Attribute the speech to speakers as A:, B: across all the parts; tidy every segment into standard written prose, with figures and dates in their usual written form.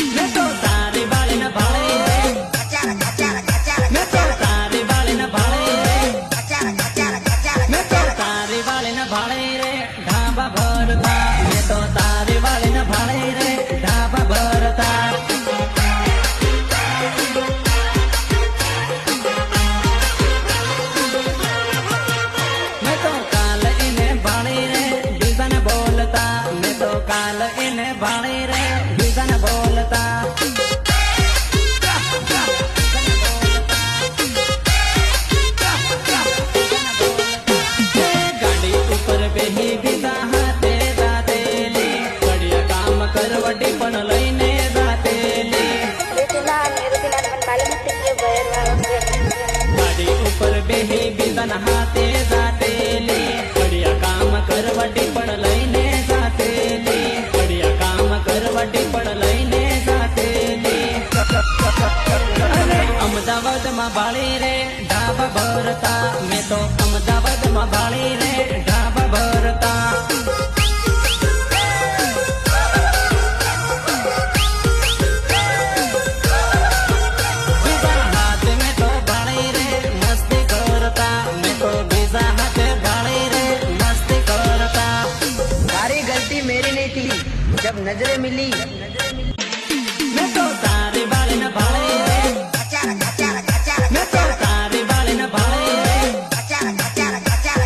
A: मैं तो तारे वाले न भाड़े रे, मैं तो तारे वाले न भाड़े रे, मैं तो तारे वाले न भाड़े रे, ढाबा भरता। मैं तो तारे वाले न भाड़े रे, ढाबा भरता। मैं तो काल इन्हें भाड़े रे, बिजन बोलता। मैं तो काल इन्हें भाड़े रे, बिजन बोलता। गाड़ी ऊपर बेही बिजा हाथे जातेली, बढ़िया काम करवटी पण लईने जातेली। गाड़ी ऊपर बेही बिजन हाथे जातेली, बढ़िया काम करवटी पण लईने जातेली, बढ़िया काम करवटी पण लईने जातेली। अरे अमदावाद में भाड़ी रे, ढाबा भरता। मैं तो अमदावाद में भाड़ी रे, ढाबा भरता। बीजा हाथ में तो भाड़ी रे, मस्ती करता। मैं तो बीजा हाथ भाड़ी रे, मस्ती करता।
B: सारी गलती मेरी नहीं थी जब नजरें मिली।
A: मैं तो तारे वाले न भाड़े रे, मैं तो तारे वाले न भाड़े रे,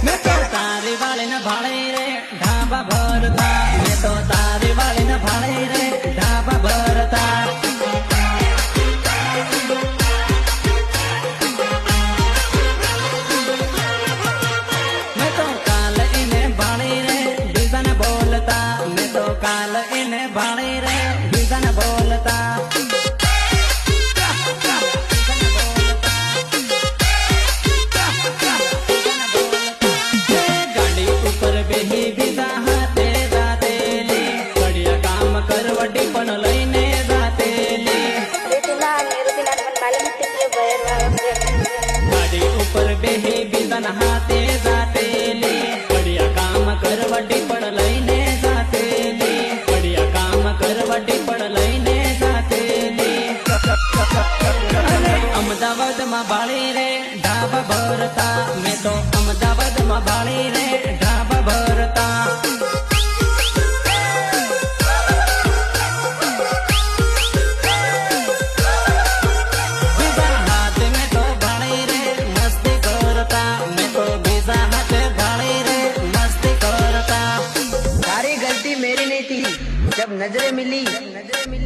A: मैं तो तारे वाले न भाड़े रे, ढाबा भरता। मैं तो तारे वाले न भाड़े रे, ढाबा भरता। मैं तो काल इन्हें भाड़े रे, बिजन बोलता। मैं तो काल इन्हें भाड़े रे, बिजन बोलता। गाड़ी ऊपर बेही बिजा हाथे जातेली, बढ़िया काम करवटी पण लईने जातेली। गाड़ी ऊपर बेही बिजन हाथे जातेली, बढ़िया काम करवटी पण लईने जातेली, बढ़िया काम करवटी पण लईने जातेली। अरे अमदावाद में भाड़ी रे, ढाबा भरता। मैं तो अमदावाद में भाड़ी रे, ढाबा भरता। बीजा हाथ में तो भाड़ी रे, मस्ती करता। मैं तो बीजा हाथ भाड़ी रे, मस्ती करता।
B: सारी गलती मेरी नहीं थी जब नजरें मिली।